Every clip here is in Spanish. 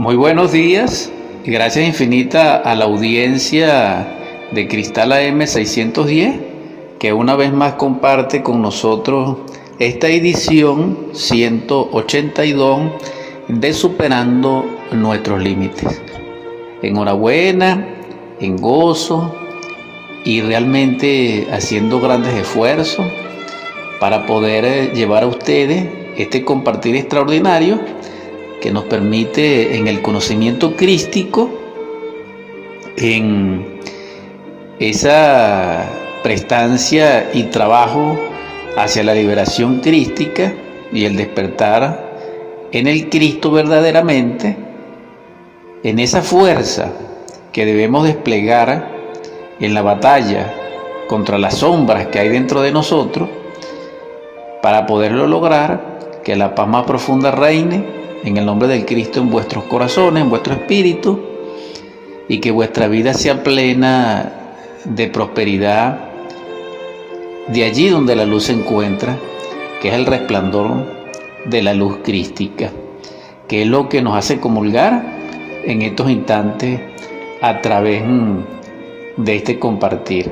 Muy buenos días y gracias infinita a la audiencia de Cristal AM 610 que una vez más comparte con nosotros esta edición 182 de Superando Nuestros Límites. Enhorabuena, en gozo y realmente haciendo grandes esfuerzos para poder llevar a ustedes este compartir extraordinario que nos permite en el conocimiento crístico, en esa prestancia y trabajo hacia la liberación crística y el despertar en el Cristo verdaderamente, en esa fuerza que debemos desplegar en la batalla contra las sombras que hay dentro de nosotros, para poderlo lograr, que la paz más profunda reine en el nombre del Cristo en vuestros corazones, en vuestro espíritu, y que vuestra vida sea plena de prosperidad, de allí donde la luz se encuentra, que es el resplandor de la luz crística, que es lo que nos hace comulgar en estos instantes a través de este compartir.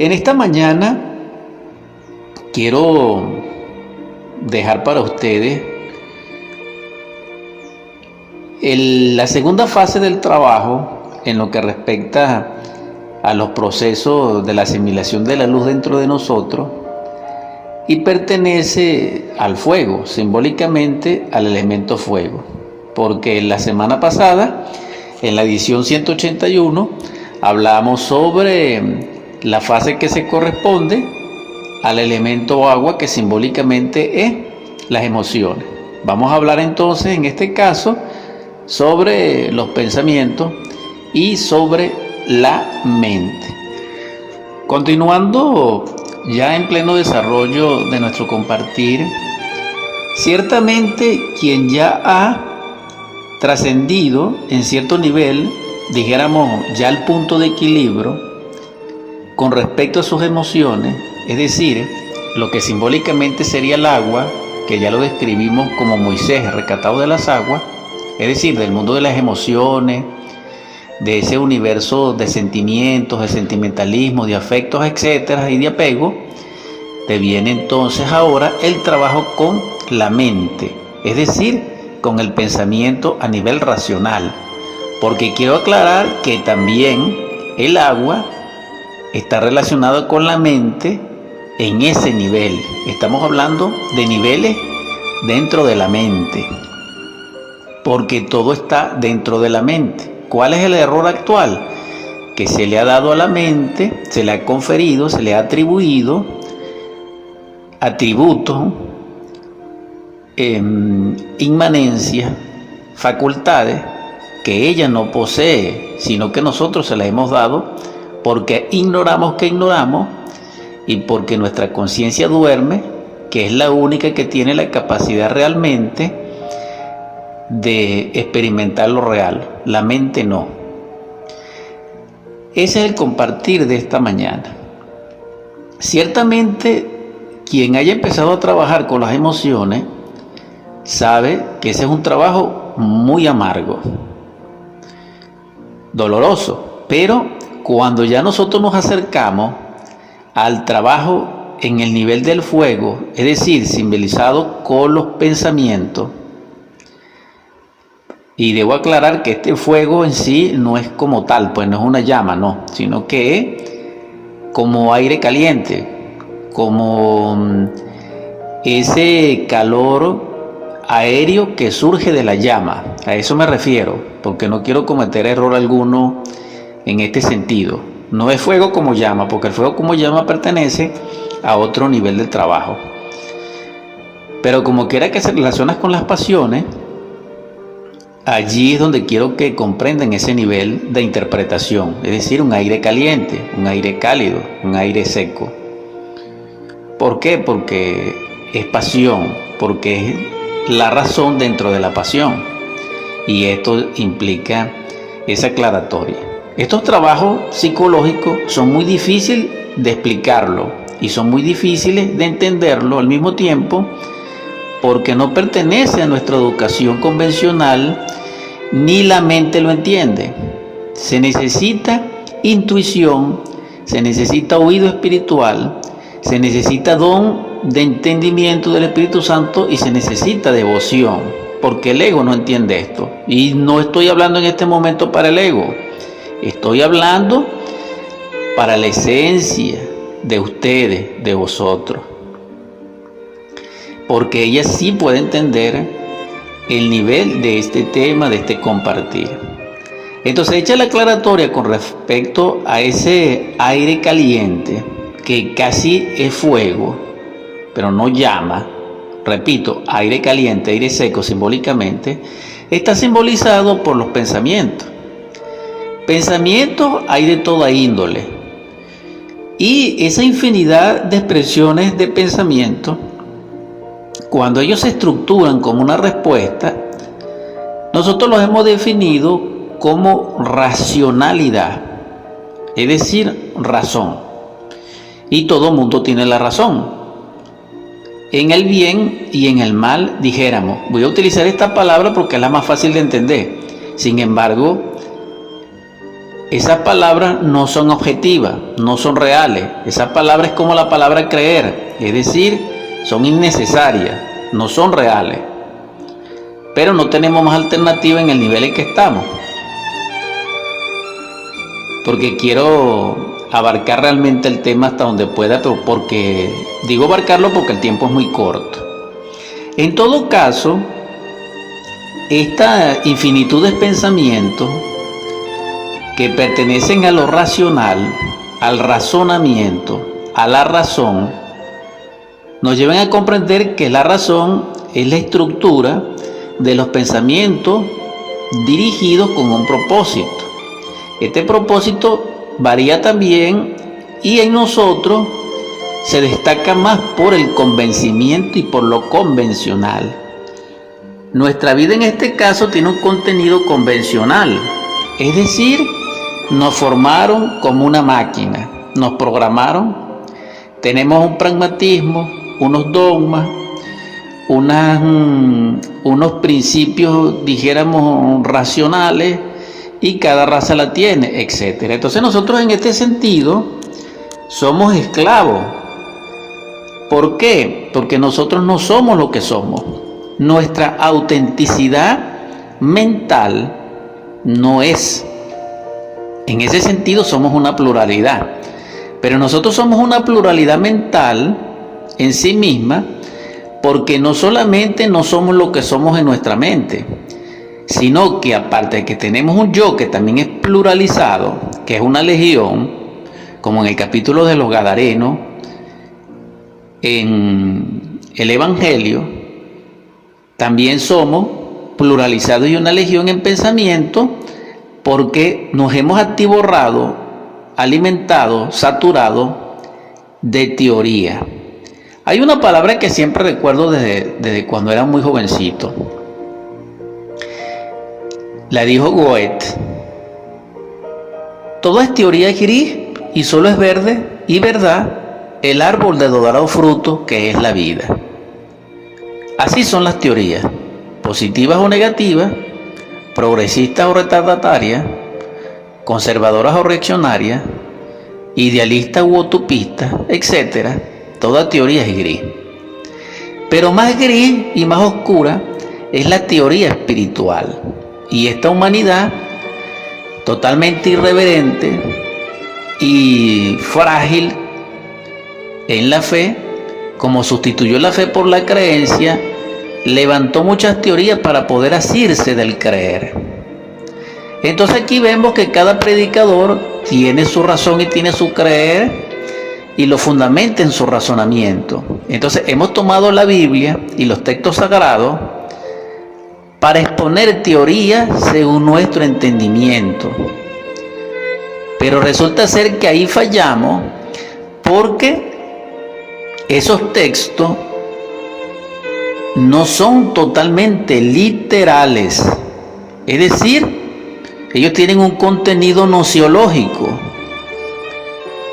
En esta mañana quiero dejar para ustedes la segunda fase del trabajo en lo que respecta a los procesos de la asimilación de la luz dentro de nosotros, y pertenece al fuego, simbólicamente al elemento fuego, porque la semana pasada, en la edición 181, hablamos sobre la fase que se corresponde al elemento agua, que simbólicamente es las emociones. Vamos a hablar entonces en este caso sobre los pensamientos y sobre la mente. Continuando ya en pleno desarrollo de nuestro compartir, ciertamente quien ya ha trascendido en cierto nivel, dijéramos ya al punto de equilibrio con respecto a sus emociones, es decir, lo que simbólicamente sería el agua, que ya lo describimos como Moisés rescatado de las aguas, es decir, del mundo de las emociones, de ese universo de sentimientos, de sentimentalismo, de afectos, etcétera, y de apego, te viene entonces ahora el trabajo con la mente, es decir, con el pensamiento a nivel racional, porque quiero aclarar que también el agua está relacionado con la mente en ese nivel. Estamos hablando de niveles dentro de la mente, porque todo está dentro de la mente. ¿Cuál es el error actual? Que se le ha dado a la mente, se le ha conferido, se le ha atribuido atributos, inmanencias, facultades que ella no posee, sino que nosotros se las hemos dado porque ignoramos que ignoramos y porque nuestra conciencia duerme, que es la única que tiene la capacidad realmente de experimentar lo real. La mente no. Ese es el compartir de esta mañana. Ciertamente, quien haya empezado a trabajar con las emociones sabe que ese es un trabajo muy amargo, doloroso, pero cuando ya nosotros nos acercamos al trabajo en el nivel del fuego, es decir, simbolizado con los pensamientos, y debo aclarar que este fuego en sí no es como tal, pues no es una llama, no, sino que es como aire caliente, como ese calor aéreo que surge de la llama. A eso me refiero, porque no quiero cometer error alguno en este sentido. No es fuego como llama, porque el fuego como llama pertenece a otro nivel de trabajo. Pero como quiera que se relaciona con las pasiones, allí es donde quiero que comprendan ese nivel de interpretación, es decir, un aire caliente, un aire cálido, un aire seco. ¿Por qué? Porque es pasión, porque es la razón dentro de la pasión, y esto implica esa aclaratoria. Estos trabajos psicológicos son muy difíciles de explicarlo y son muy difíciles de entenderlo al mismo tiempo, porque no pertenece a nuestra educación convencional, ni la mente lo entiende. Se necesita intuición, se necesita oído espiritual, se necesita don de entendimiento del Espíritu Santo y se necesita devoción, porque el ego no entiende esto. Y no estoy hablando en este momento para el ego, estoy hablando para la esencia de ustedes, de vosotros, porque ella sí puede entender el nivel de este tema, de este compartir. Entonces, hecha la aclaratoria con respecto a ese aire caliente, que casi es fuego, pero no llama, repito, aire caliente, aire seco simbólicamente, está simbolizado por los pensamientos. Pensamientos hay de toda índole, y esa infinidad de expresiones de pensamiento, cuando ellos se estructuran como una respuesta, nosotros los hemos definido como racionalidad, es decir, razón. Y todo mundo tiene la razón. En el bien y en el mal, dijéramos. Voy a utilizar esta palabra porque es la más fácil de entender. Sin embargo, esas palabras no son objetivas, no son reales. Esas palabras es como la palabra creer, es decir, son innecesarias, no son reales. Pero no tenemos más alternativa en el nivel en que estamos, porque quiero abarcar realmente el tema hasta donde pueda, pero porque digo abarcarlo porque el tiempo es muy corto. En todo caso, esta infinitud de pensamientos que pertenecen a lo racional, al razonamiento, a la razón, nos llevan a comprender que la razón es la estructura de los pensamientos dirigidos con un propósito. Este propósito varía también y en nosotros se destaca más por el convencimiento y por lo convencional. Nuestra vida en este caso tiene un contenido convencional, es decir, nos formaron como una máquina, nos programaron, tenemos un pragmatismo, unos dogmas, unos principios, dijéramos, racionales, y cada raza la tiene, etc. Entonces nosotros en este sentido somos esclavos. ¿Por qué? Porque nosotros no somos lo que somos. Nuestra autenticidad mental no es. En ese sentido somos una pluralidad. Pero nosotros somos una pluralidad mental en sí misma, porque no solamente no somos lo que somos en nuestra mente, sino que aparte de que tenemos un yo que también es pluralizado, que es una legión, como en el capítulo de los Gadarenos, en el Evangelio, también somos pluralizados y una legión en pensamiento, porque nos hemos atiborrado, alimentado, saturado de teoría. Hay una palabra que siempre recuerdo desde cuando era muy jovencito. La dijo Goethe: todo es teoría gris y solo es verde y verdad el árbol de dorado fruto que es la vida. Así son las teorías, positivas o negativas, progresistas o retardatarias, conservadoras o reaccionarias, idealistas u utopistas, etc. Toda teoría es gris. Pero más gris y más oscura es la teoría espiritual. Y esta humanidad totalmente irreverente y frágil en la fe, como sustituyó la fe por la creencia, levantó muchas teorías para poder asirse del creer. Entonces aquí vemos que cada predicador tiene su razón y tiene su creer y lo fundamenta en su razonamiento. Entonces hemos tomado la Biblia y los textos sagrados para exponer teorías según nuestro entendimiento. Pero resulta ser que ahí fallamos, porque esos textos no son totalmente literales. Es decir, ellos tienen un contenido nociológico,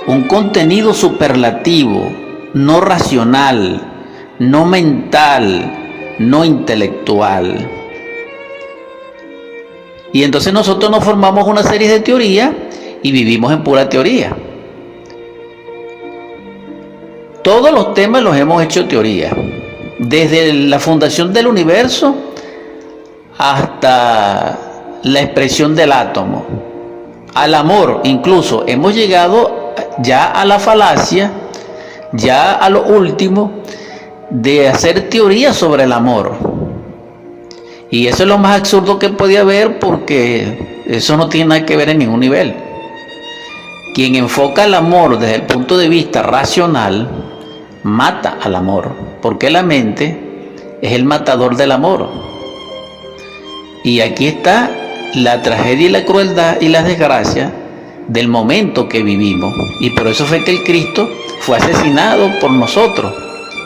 un contenido superlativo, no racional, no mental, no intelectual. Y entonces nosotros nos formamos una serie de teorías y vivimos en pura teoría. Todos los temas los hemos hecho teoría, desde la fundación del universo hasta la expresión del átomo, al amor. Incluso hemos llegado ya a la falacia, ya a lo último, de hacer teoría sobre el amor. Y eso es lo más absurdo que puede haber, porque eso no tiene nada que ver en ningún nivel. Quien enfoca el amor desde el punto de vista racional mata al amor, porque la mente es el matador del amor. Y aquí está la tragedia y la crueldad y las desgracias del momento que vivimos. Y por eso fue que el Cristo fue asesinado por nosotros.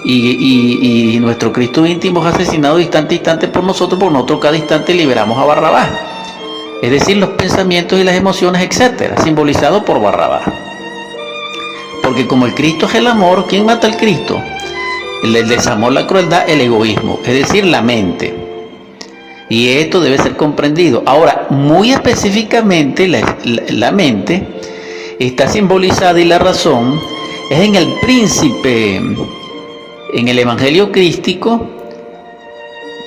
Y nuestro Cristo íntimo es asesinado instante a instante por nosotros cada instante liberamos a Barrabás. Es decir, los pensamientos y las emociones, etcétera, simbolizados por Barrabás. Porque como el Cristo es el amor, ¿quién mata al Cristo? El desamor, la crueldad, el egoísmo, es decir, la mente. Y esto debe ser comprendido. Ahora, muy específicamente, la mente está simbolizada, y la razón es en el príncipe, en el evangelio crístico,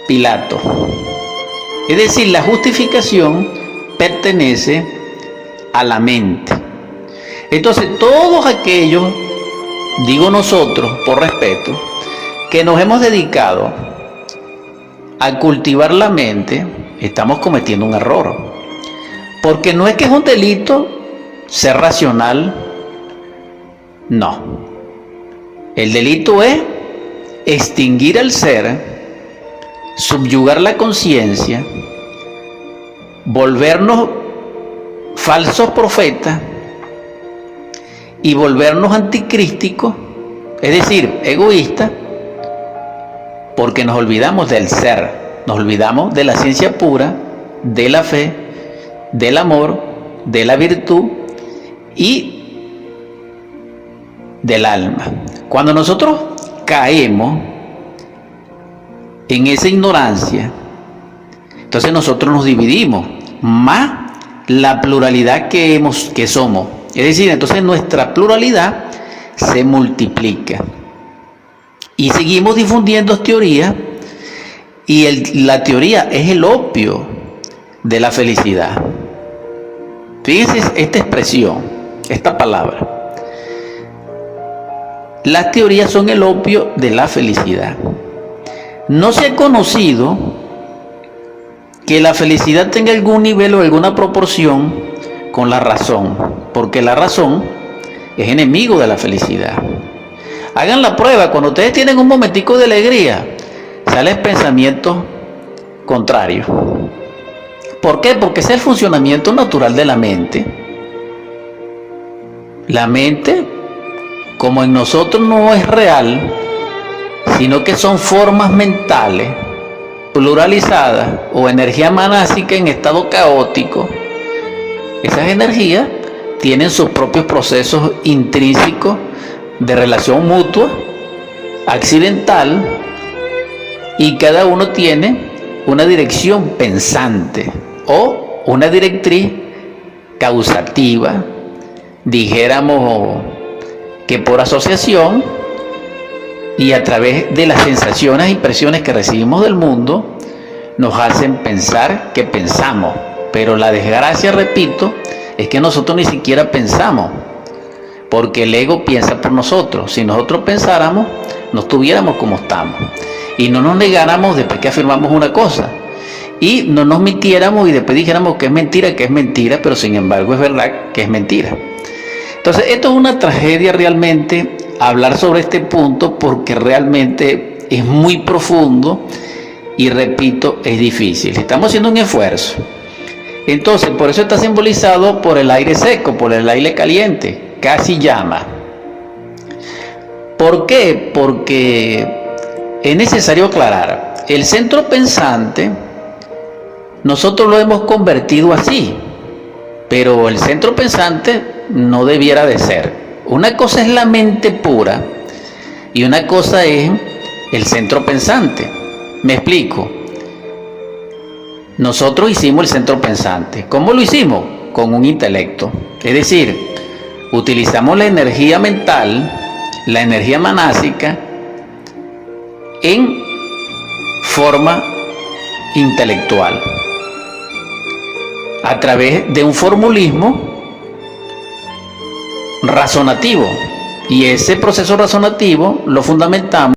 Pilato. Es decir, la justificación pertenece a la mente. Entonces, todos aquellos, digo nosotros, por respeto, que nos hemos dedicado a cultivar la mente, estamos cometiendo un error. Porque no es que es un delito ser racional, no. El delito es extinguir al ser, subyugar la conciencia, volvernos falsos profetas y volvernos anticrísticos, es decir, egoístas, porque nos olvidamos del ser, nos olvidamos de la ciencia pura, de la fe, del amor, de la virtud y del alma. Cuando nosotros caemos en esa ignorancia, entonces nosotros nos dividimos, más la pluralidad que somos. Es decir, entonces nuestra pluralidad se multiplica. Y seguimos difundiendo teorías, y la teoría es el opio de la felicidad. Fíjense esta expresión, esta palabra. Las teorías son el opio de la felicidad. No se ha conocido que la felicidad tenga algún nivel o alguna proporción con la razón, porque la razón es enemigo de la felicidad. Hagan la prueba, cuando ustedes tienen un momentico de alegría, salen pensamientos contrarios. ¿Por qué? Porque ese es el funcionamiento natural de la mente. La mente, como en nosotros no es real, sino que son formas mentales pluralizadas o energía manásica en estado caótico, esas energías tienen sus propios procesos intrínsecos de relación mutua, accidental, y cada uno tiene una dirección pensante o una directriz causativa, dijéramos que por asociación, y a través de las sensaciones e impresiones que recibimos del mundo nos hacen pensar que pensamos. Pero la desgracia, repito, es que nosotros ni siquiera pensamos, porque el ego piensa por nosotros. Si nosotros pensáramos, no estuviéramos como estamos, y no nos negáramos después que afirmamos una cosa, y no nos mintiéramos y después dijéramos que es mentira, pero sin embargo es verdad que es mentira. Entonces esto es una tragedia realmente, hablar sobre este punto, porque realmente es muy profundo y, repito, es difícil. Estamos haciendo un esfuerzo. Entonces, por eso está simbolizado por el aire seco, por el aire caliente, casi llama. ¿Por qué? Porque es necesario aclarar. El centro pensante, nosotros lo hemos convertido así, pero el centro pensante no debiera de ser. Una cosa es la mente pura y una cosa es el centro pensante. Me explico. Nosotros hicimos el centro pensante. ¿Cómo lo hicimos? Con un intelecto. Es decir, utilizamos la energía mental, la energía manásica, en forma intelectual, a través de un formulismo razonativo. Y ese proceso razonativo lo fundamentamos